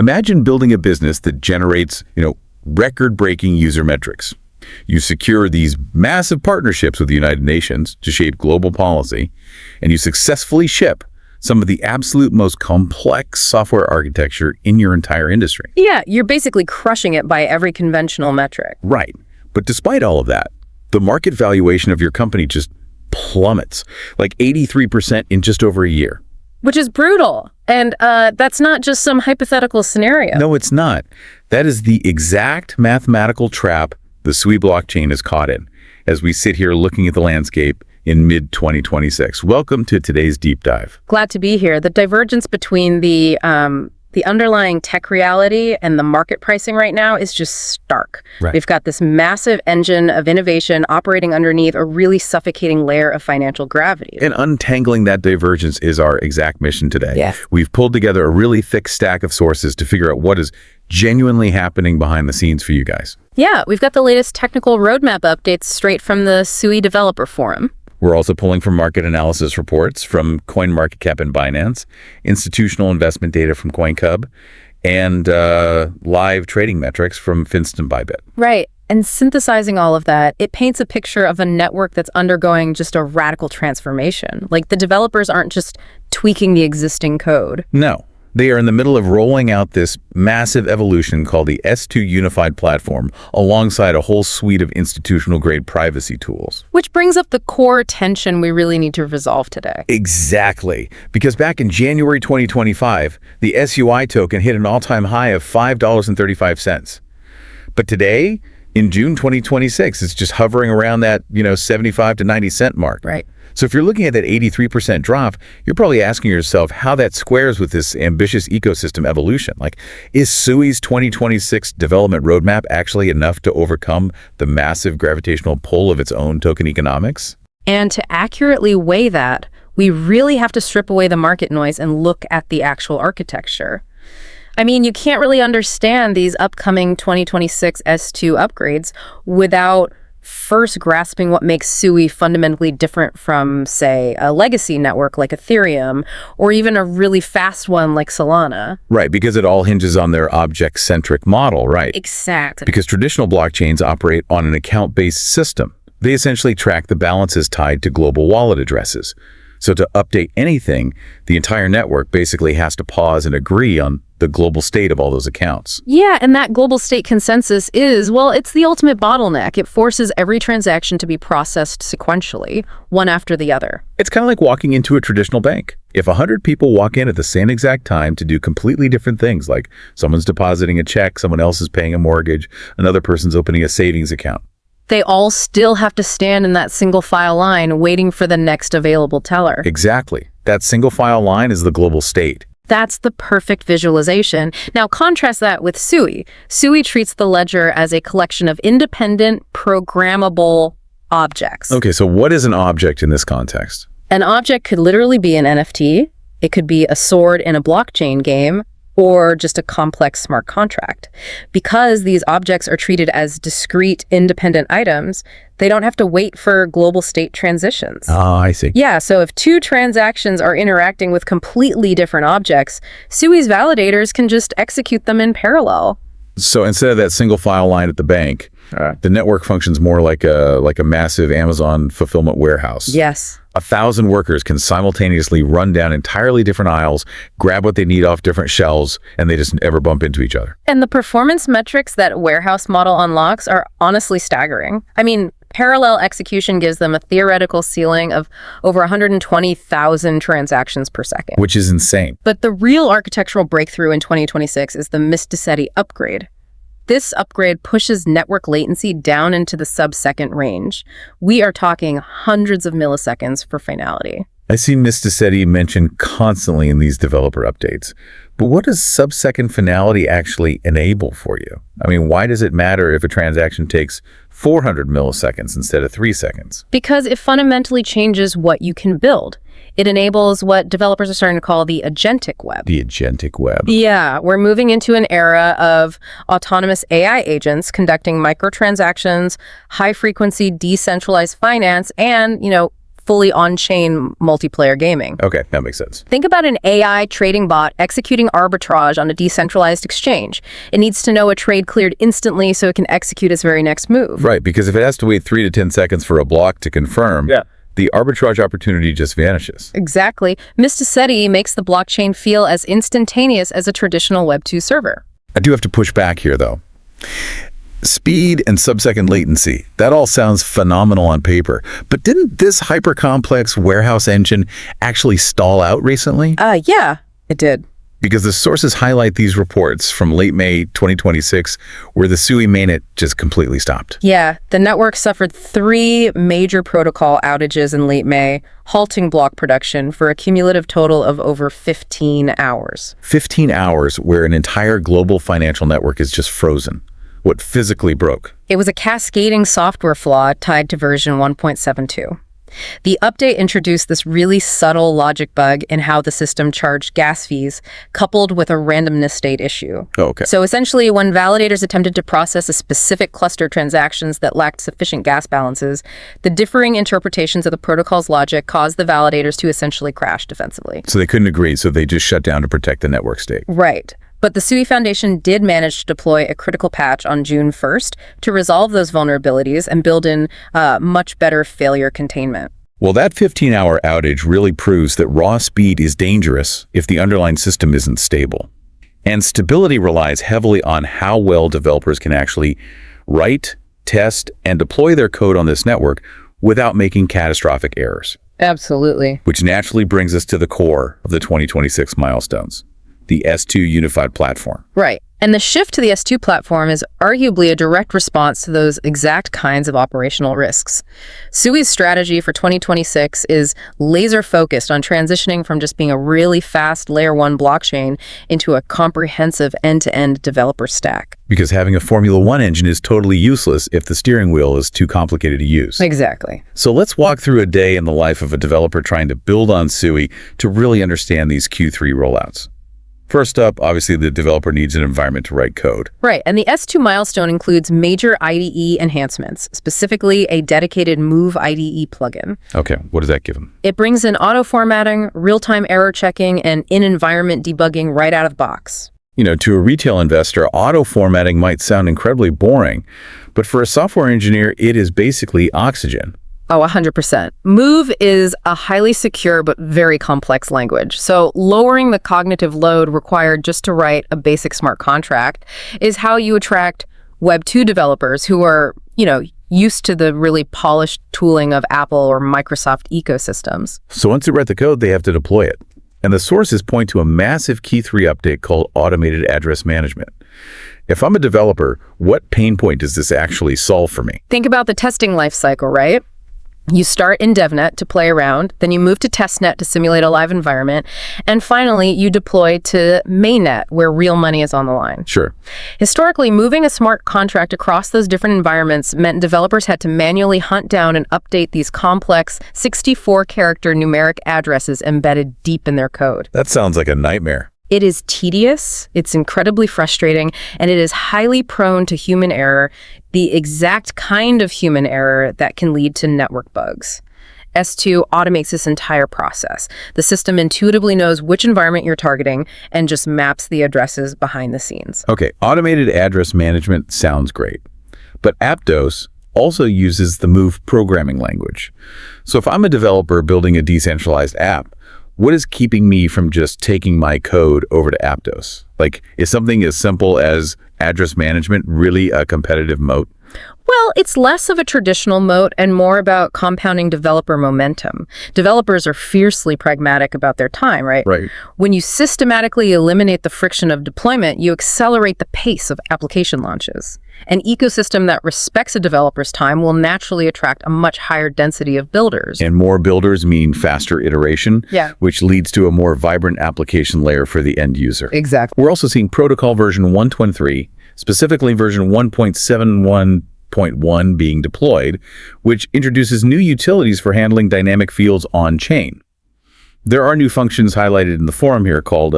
Imagine building a business that generates, record-breaking user metrics. You secure these massive partnerships with the United Nations to shape global policy, and you successfully ship some of the absolute most complex software architecture in your entire industry. Yeah, you're basically crushing it by every conventional metric. Right. But despite all of that, the market valuation of your company just plummets, like 83% in just over a year. Which is brutal. And that's not just some hypothetical scenario. No, it's not. That is the exact mathematical trap the SUI blockchain is caught in as we sit here looking at the landscape in mid-2026. Welcome to today's deep dive. Glad to be here. The divergence between the underlying tech reality and the market pricing right now is just stark. Right. We've got this massive engine of innovation operating underneath a really suffocating layer of financial gravity. And untangling that divergence is our exact mission today. Yes. We've pulled together a really thick stack of sources to figure out what is genuinely happening behind the scenes for you guys. Yeah, we've got the latest technical roadmap updates straight from the SUI Developer Forum. We're also pulling from market analysis reports from CoinMarketCap and Binance, institutional investment data from CoinCub, and live trading metrics from Finst and Bybit. Right. And synthesizing all of that, it paints a picture of a network that's undergoing just a radical transformation. Like, the developers aren't just tweaking the existing code. No. They are in the middle of rolling out this massive evolution called the S2 Unified Platform alongside a whole suite of institutional-grade privacy tools. Which brings up the core tension we really need to resolve today. Exactly. Because back in January 2025, the SUI token hit an all-time high of $5.35. But today, in June 2026, it's just hovering around that, 75 to 90 cent mark. Right. So if you're looking at that 83% drop, you're probably asking yourself how that squares with this ambitious ecosystem evolution. Like, is SUI's 2026 development roadmap actually enough to overcome the massive gravitational pull of its own token economics? And to accurately weigh that, we really have to strip away the market noise and look at the actual architecture. I mean, you can't really understand these upcoming 2026 S2 upgrades without first grasping what makes SUI fundamentally different from, say, a legacy network like Ethereum, or even a really fast one like Solana. Right, because it all hinges on their object-centric model, right? Exactly. Because traditional blockchains operate on an account-based system. They essentially track the balances tied to global wallet addresses. So to update anything, the entire network basically has to pause and agree on the global state of all those accounts. Yeah, and that global state consensus is, well, it's the ultimate bottleneck. It forces every transaction to be processed sequentially, one after the other. It's kind of like walking into a traditional bank. If 100 people walk in at the same exact time to do completely different things, like someone's depositing a check, someone else is paying a mortgage, another person's opening a savings account, they all still have to stand in that single file line waiting for the next available teller. Exactly. That single file line is the global state. That's the perfect visualization. Now contrast that with SUI. SUI treats the ledger as a collection of independent, programmable objects. Okay, so what is an object in this context? An object could literally be an NFT. It could be a sword in a blockchain game, or just a complex smart contract. Because these objects are treated as discrete, independent items, they don't have to wait for global state transitions. Ah, I see. Yeah, so if two transactions are interacting with completely different objects, SUI's validators can just execute them in parallel. So instead of that single file line at the bank, the network functions more like a massive Amazon fulfillment warehouse. Yes. 1,000 workers can simultaneously run down entirely different aisles, grab what they need off different shelves, and they just never bump into each other. And the performance metrics that warehouse model unlocks are honestly staggering. I mean, parallel execution gives them a theoretical ceiling of over 120,000 transactions per second. Which is insane. But the real architectural breakthrough in 2026 is the Mysticetti upgrade. This upgrade pushes network latency down into the sub-second range. We are talking hundreds of milliseconds for finality. I see Mysticetti mentioned constantly in these developer updates. But what does sub-second finality actually enable for you? I mean, why does it matter if a transaction takes 400 milliseconds instead of 3 seconds? Because it fundamentally changes what you can build. It enables what developers are starting to call the agentic web. The agentic web. Yeah, we're moving into an era of autonomous AI agents conducting microtransactions, high-frequency decentralized finance, and, fully on-chain multiplayer gaming. Okay, that makes sense. Think about an AI trading bot executing arbitrage on a decentralized exchange. It needs to know a trade cleared instantly so it can execute its very next move. Right, because if it has to wait 3 to 10 seconds for a block to confirm, the arbitrage opportunity just vanishes. Exactly. Mysticetti makes the blockchain feel as instantaneous as a traditional Web 2 server. I do have to push back here, though. Speed and sub-second latency, that all sounds phenomenal on paper. But didn't this hyper-complex warehouse engine actually stall out recently? Yeah, it did. Because the sources highlight these reports from late May 2026 where the SUI Mainnet just completely stopped. Yeah, the network suffered 3 major protocol outages in late May, halting block production for a cumulative total of over 15 hours. 15 hours where an entire global financial network is just frozen. What physically broke? It was a cascading software flaw tied to version 1.72. The update introduced this really subtle logic bug in how the system charged gas fees, coupled with a randomness state issue. Oh, okay. So essentially, when validators attempted to process a specific cluster of transactions that lacked sufficient gas balances, the differing interpretations of the protocol's logic caused the validators to essentially crash defensively. So they couldn't agree, so they just shut down to protect the network state. Right. But the SUI Foundation did manage to deploy a critical patch on June 1st to resolve those vulnerabilities and build in much better failure containment. Well, that 15-hour outage really proves that raw speed is dangerous if the underlying system isn't stable. And stability relies heavily on how well developers can actually write, test, and deploy their code on this network without making catastrophic errors. Absolutely. Which naturally brings us to the core of the 2026 milestones. The S2 unified platform. Right. And the shift to the S2 platform is arguably a direct response to those exact kinds of operational risks. SUI's strategy for 2026 is laser-focused on transitioning from just being a really fast Layer 1 blockchain into a comprehensive end-to-end developer stack. Because having a Formula 1 engine is totally useless if the steering wheel is too complicated to use. Exactly. So let's walk through a day in the life of a developer trying to build on SUI to really understand these Q3 rollouts. First up, obviously, the developer needs an environment to write code. Right, and the S2 milestone includes major IDE enhancements, specifically a dedicated Move IDE plugin. Okay, what does that give them? It brings in auto-formatting, real-time error checking, and in-environment debugging right out of the box. You know, to a retail investor, auto-formatting might sound incredibly boring, but for a software engineer, it is basically oxygen. Oh, 100%. Move is a highly secure but very complex language. So lowering the cognitive load required just to write a basic smart contract is how you attract Web 2 developers who are, used to the really polished tooling of Apple or Microsoft ecosystems. So once they write the code, they have to deploy it. And the sources point to a massive Key 3 update called Automated Address Management. If I'm a developer, what pain point does this actually solve for me? Think about the testing lifecycle, right? You start in DevNet to play around, then you move to testnet to simulate a live environment, and finally you deploy to Mainnet, where real money is on the line. Sure. Historically, moving a smart contract across those different environments meant developers had to manually hunt down and update these complex 64-character numeric addresses embedded deep in their code. That sounds like a nightmare. It is tedious, it's incredibly frustrating, and it is highly prone to human error, the exact kind of human error that can lead to network bugs. S2 automates this entire process. The system intuitively knows which environment you're targeting and just maps the addresses behind the scenes. Okay, automated address management sounds great. But Aptos also uses the Move programming language. So if I'm a developer building a decentralized app, what is keeping me from just taking my code over to Aptos? Like, is something as simple as address management really a competitive moat? Well, it's less of a traditional moat and more about compounding developer momentum. Developers are fiercely pragmatic about their time, right? Right. When you systematically eliminate the friction of deployment, you accelerate the pace of application launches. An ecosystem that respects a developer's time will naturally attract a much higher density of builders. And more builders mean faster iteration, which leads to a more vibrant application layer for the end user. Exactly. We're also seeing protocol version 123, specifically version 1.71.1 being deployed, which introduces new utilities for handling dynamic fields on-chain. There are new functions highlighted in the forum here called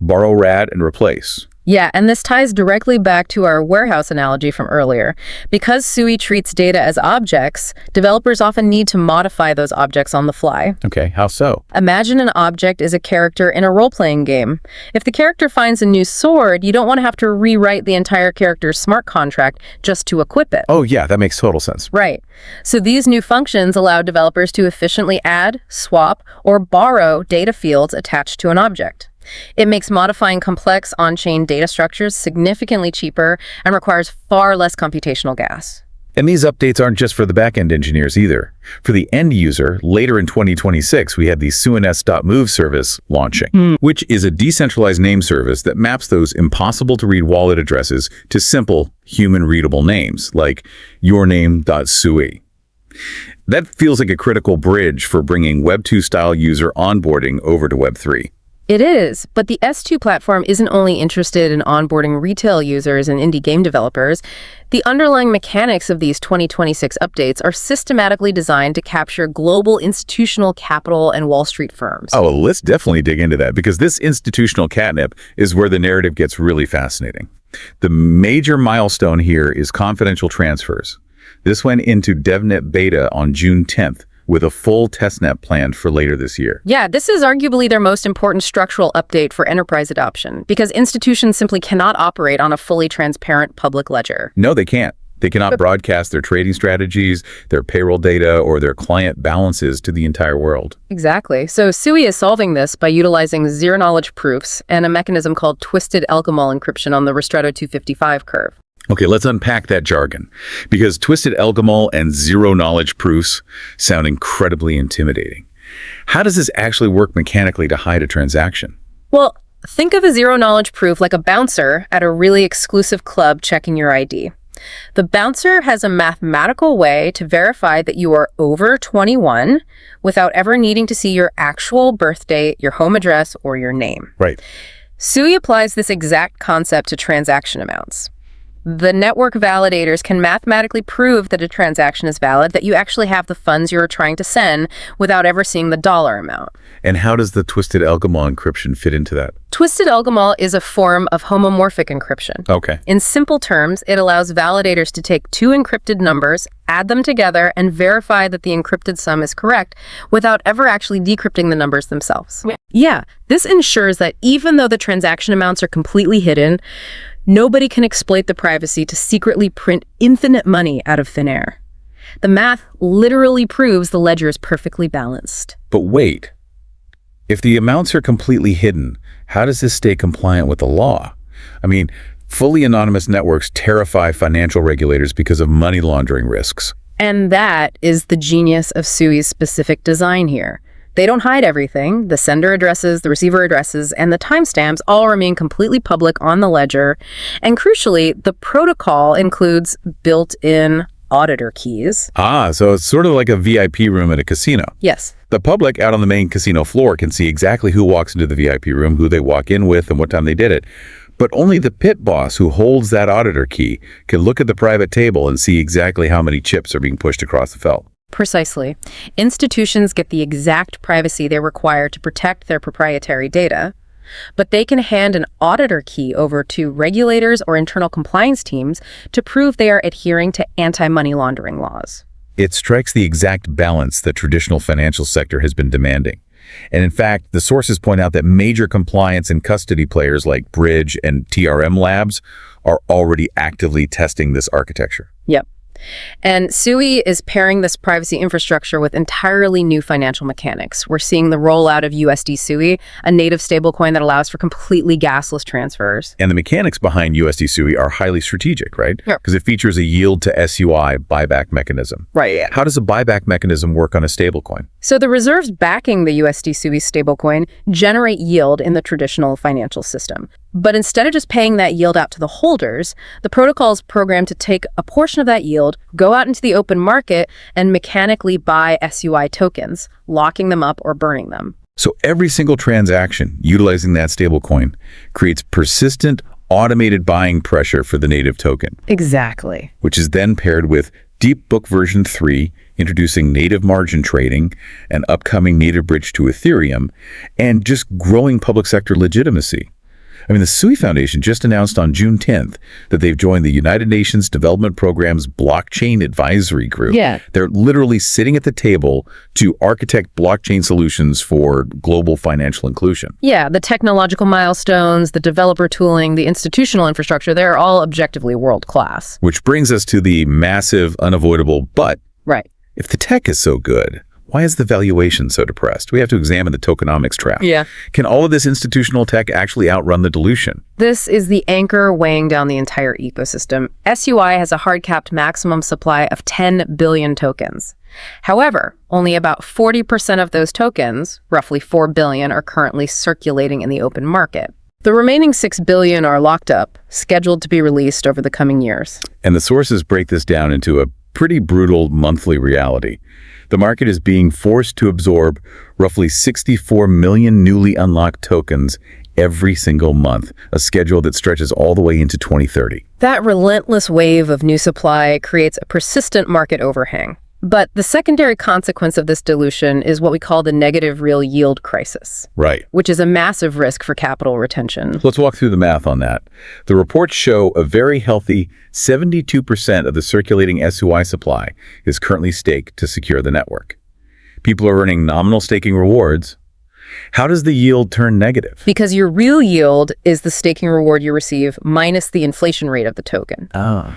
borrow, rad, and replace. Yeah, and this ties directly back to our warehouse analogy from earlier. Because SUI treats data as objects, developers often need to modify those objects on the fly. Okay, how so? Imagine an object is a character in a role-playing game. If the character finds a new sword, you don't want to have to rewrite the entire character's smart contract just to equip it. Oh yeah, that makes total sense. Right. So these new functions allow developers to efficiently add, swap, or borrow data fields attached to an object. It makes modifying complex on-chain data structures significantly cheaper and requires far less computational gas. And these updates aren't just for the backend engineers either. For the end user, later in 2026, we have the SUINS.move service launching, which is a decentralized name service that maps those impossible-to-read wallet addresses to simple, human-readable names, like yourname.sui. That feels like a critical bridge for bringing Web2-style user onboarding over to Web3. It is, but the S2 platform isn't only interested in onboarding retail users and indie game developers. The underlying mechanics of these 2026 updates are systematically designed to capture global institutional capital and Wall Street firms. Oh, well, let's definitely dig into that, because this institutional catnip is where the narrative gets really fascinating. The major milestone here is confidential transfers. This went into DevNet beta on June 10th, with a full testnet planned for later this year. Yeah, this is arguably their most important structural update for enterprise adoption, because institutions simply cannot operate on a fully transparent public ledger. No, they can't. They cannot broadcast their trading strategies, their payroll data, or their client balances to the entire world. Exactly. So SUI is solving this by utilizing zero-knowledge proofs and a mechanism called twisted Elgamal encryption on the Ristretto 255 curve. Okay, let's unpack that jargon, because twisted Elgamal and zero-knowledge proofs sound incredibly intimidating. How does this actually work mechanically to hide a transaction? Well, think of a zero-knowledge proof like a bouncer at a really exclusive club checking your ID. The bouncer has a mathematical way to verify that you are over 21 without ever needing to see your actual birth date, your home address, or your name. Right. SUI applies this exact concept to transaction amounts. The network validators can mathematically prove that a transaction is valid, that you actually have the funds you're trying to send without ever seeing the dollar amount. And how does the twisted Elgamal encryption fit into that? Twisted Elgamal is a form of homomorphic encryption. Okay. In simple terms, it allows validators to take two encrypted numbers, add them together, and verify that the encrypted sum is correct without ever actually decrypting the numbers themselves. Yeah, this ensures that even though the transaction amounts are completely hidden, nobody can exploit the privacy to secretly print infinite money out of thin air. The math literally proves the ledger is perfectly balanced. But wait, if the amounts are completely hidden, how does this stay compliant with the law? I mean, fully anonymous networks terrify financial regulators because of money laundering risks. And that is the genius of SUI's specific design here. They don't hide everything. The sender addresses, the receiver addresses, and the timestamps all remain completely public on the ledger. And crucially, the protocol includes built-in auditor keys. Ah, so it's sort of like a VIP room at a casino. Yes. The public out on the main casino floor can see exactly who walks into the VIP room, who they walk in with, and what time they did it. But only the pit boss who holds that auditor key can look at the private table and see exactly how many chips are being pushed across the felt. Precisely. Institutions get the exact privacy they require to protect their proprietary data, but they can hand an auditor key over to regulators or internal compliance teams to prove they are adhering to anti-money laundering laws. It strikes the exact balance that traditional financial sector has been demanding. And in fact, the sources point out that major compliance and custody players like Bridge and TRM Labs are already actively testing this architecture. Yep. And SUI is pairing this privacy infrastructure with entirely new financial mechanics. We're seeing the rollout of USD SUI, a native stablecoin that allows for completely gasless transfers. And the mechanics behind USD SUI are highly strategic, right? Yep. Because it features a yield to SUI buyback mechanism. Right, yeah. How does a buyback mechanism work on a stablecoin? So the reserves backing the USD SUI stablecoin generate yield in the traditional financial system. But instead of just paying that yield out to the holders, the protocol is programmed to take a portion of that yield, go out into the open market, and mechanically buy SUI tokens, locking them up or burning them. So every single transaction utilizing that stablecoin creates persistent, automated buying pressure for the native token. Exactly. Which is then paired with Deep Book version 3, introducing native margin trading, an upcoming native bridge to Ethereum, and just growing public sector legitimacy. I mean, the SUI Foundation just announced on June 10th that they've joined the United Nations Development Programme's Blockchain Advisory Group. Yeah. They're literally sitting at the table to architect blockchain solutions for global financial inclusion. Yeah, the technological milestones, the developer tooling, the institutional infrastructure, they're all objectively world-class. Which brings us to the massive, unavoidable but. Right. If the tech is so good, why is the valuation so depressed? We have to examine the tokenomics trap. Yeah. Can all of this institutional tech actually outrun the dilution? This is the anchor weighing down the entire ecosystem. SUI has a hard-capped maximum supply of 10 billion tokens. However, only about 40% of those tokens, roughly 4 billion, are currently circulating in the open market. The remaining 6 billion are locked up, scheduled to be released over the coming years. And the sources break this down into a pretty brutal monthly reality. The market is being forced to absorb roughly 64 million newly unlocked tokens every single month, a schedule that stretches all the way into 2030. That relentless wave of new supply creates a persistent market overhang. But the secondary consequence of this dilution is what we call the negative real yield crisis. Right. Which is a massive risk for capital retention. Let's walk through the math on that. The reports show a very healthy 72% of the circulating SUI supply is currently staked to secure the network. People are earning nominal staking rewards. How does the yield turn negative? Because your real yield is the staking reward you receive minus the inflation rate of the token.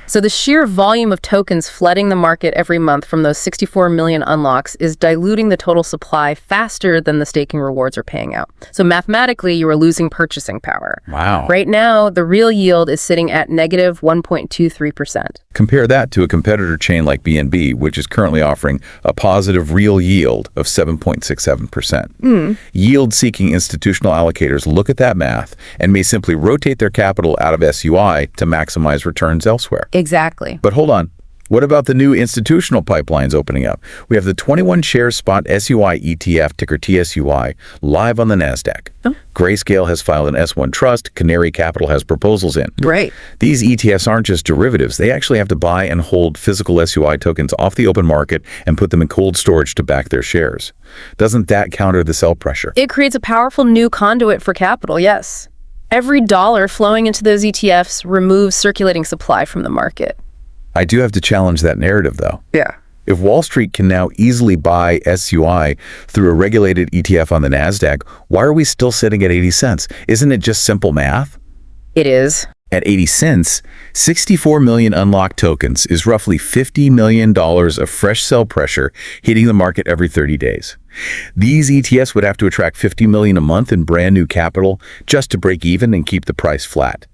So the sheer volume of tokens flooding the market every month from those 64 million unlocks is diluting the total supply faster than the staking rewards are paying out. So mathematically, you are losing purchasing power. Wow. Right now, the real yield is sitting at negative 1.23%. Compare that to a competitor chain like BNB, which is currently offering a positive real yield of 7.67%. Yield-seeking institutional allocators look at that math and may simply rotate their capital out of SUI to maximize returns elsewhere. Exactly. But hold on. What about the new institutional pipelines opening up? We have the 21 share spot SUI ETF, ticker TSUI, live on the NASDAQ. Grayscale has filed an S1 trust. Canary Capital has proposals in. Right. These ETFs aren't just derivatives. They actually have to buy and hold physical SUI tokens off the open market and put them in cold storage to back their shares. Doesn't that counter the sell pressure? It creates a powerful new conduit for capital, yes. Every dollar flowing into those ETFs removes circulating supply from the market. I do have to challenge that narrative, though. Yeah. If Wall Street can now easily buy SUI through a regulated ETF on the NASDAQ, why are we still sitting at 80 cents? Isn't it just simple math? It is. At 80 cents, 64 million unlocked tokens is roughly $50 million of fresh sell pressure hitting the market every 30 days. These ETFs would have to attract 50 million a month in brand new capital just to break even and keep the price flat.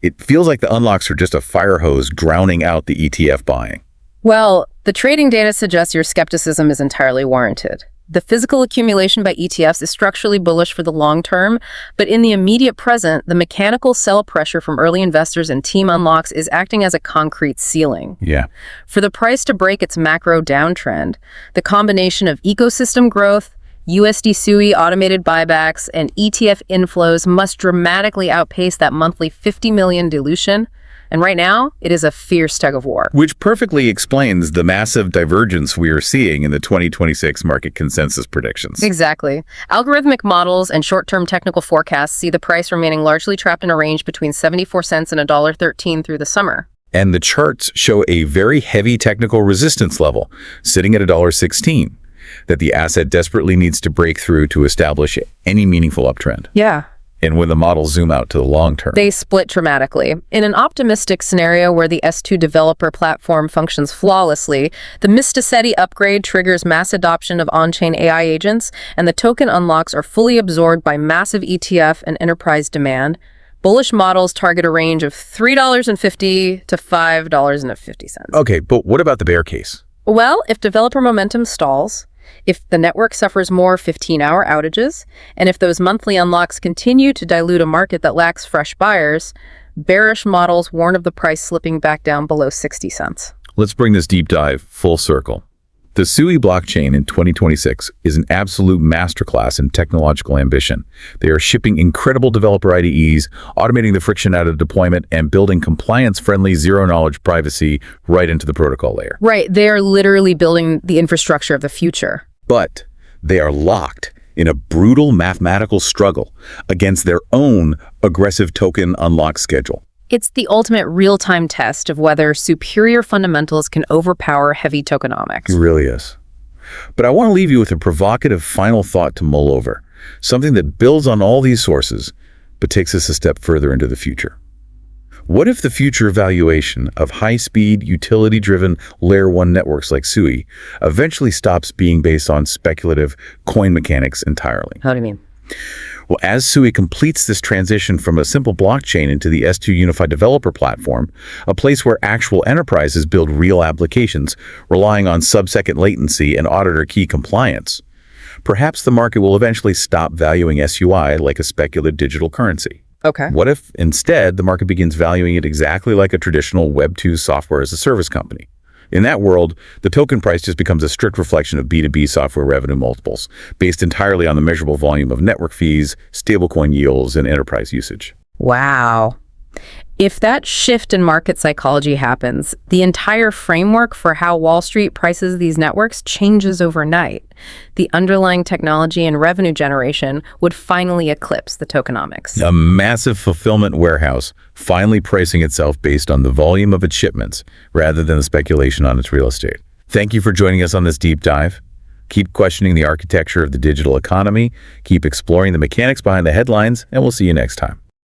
It feels like the unlocks are just a fire hose drowning out the ETF buying. Well, the trading data suggests your skepticism is entirely warranted. The physical accumulation by ETFs is structurally bullish for the long term, but in the immediate present, the mechanical sell pressure from early investors and team unlocks is acting as a concrete ceiling. Yeah. For the price to break its macro downtrend, the combination of ecosystem growth, USD SUI automated buybacks, and ETF inflows must dramatically outpace that monthly 50 million dilution. And right now, it is a fierce tug of war. Which perfectly explains the massive divergence we are seeing in the 2026 market consensus predictions. Exactly. Algorithmic models and short-term technical forecasts see the price remaining largely trapped in a range between 74 cents and $1.13 through the summer. And the charts show a very heavy technical resistance level, sitting at $1.16, that the asset desperately needs to break through to establish any meaningful uptrend. Yeah. And when the models zoom out to the long term, They split dramatically. In an optimistic scenario where the S2 developer platform functions flawlessly, the Mysticetti upgrade triggers mass adoption of on-chain AI agents, and the token unlocks are fully absorbed by massive ETF and enterprise demand. Bullish models target a range of $3.50 to $5.50. Okay, but what about the bear case? Well, if developer momentum stalls, if the network suffers more 15-hour outages, and if those monthly unlocks continue to dilute a market that lacks fresh buyers, bearish models warn of the price slipping back down below 60 cents. Let's bring this deep dive full circle. The SUI blockchain in 2026 is an absolute masterclass in technological ambition. They are shipping incredible developer IDEs, automating the friction out of deployment, and building compliance-friendly zero-knowledge privacy right into the protocol layer. Right, they are literally building the infrastructure of the future. But they are locked in a brutal mathematical struggle against their own aggressive token unlock schedule. It's the ultimate real-time test of whether superior fundamentals can overpower heavy tokenomics. It really is. But I want to leave you with a provocative final thought to mull over, something that builds on all these sources, but takes us a step further into the future. What if the future valuation of high-speed, utility-driven Layer 1 networks like SUI eventually stops being based on speculative coin mechanics entirely? How do you mean? Well, as SUI completes this transition from a simple blockchain into the S2 Unified Developer Platform, a place where actual enterprises build real applications relying on sub-second latency and auditor key compliance, perhaps the market will eventually stop valuing SUI like a speculative digital currency. Okay. What if, instead, the market begins valuing it exactly like a traditional Web2 software-as-a-service company? In that world, the token price just becomes a strict reflection of B2B software revenue multiples, based entirely on the measurable volume of network fees, stablecoin yields, and enterprise usage. Wow. If that shift in market psychology happens, the entire framework for how Wall Street prices these networks changes overnight. The underlying technology and revenue generation would finally eclipse the tokenomics. A massive fulfillment warehouse finally pricing itself based on the volume of its shipments rather than the speculation on its real estate. Thank you for joining us on this deep dive. Keep questioning the architecture of the digital economy, keep exploring the mechanics behind the headlines, and we'll see you next time.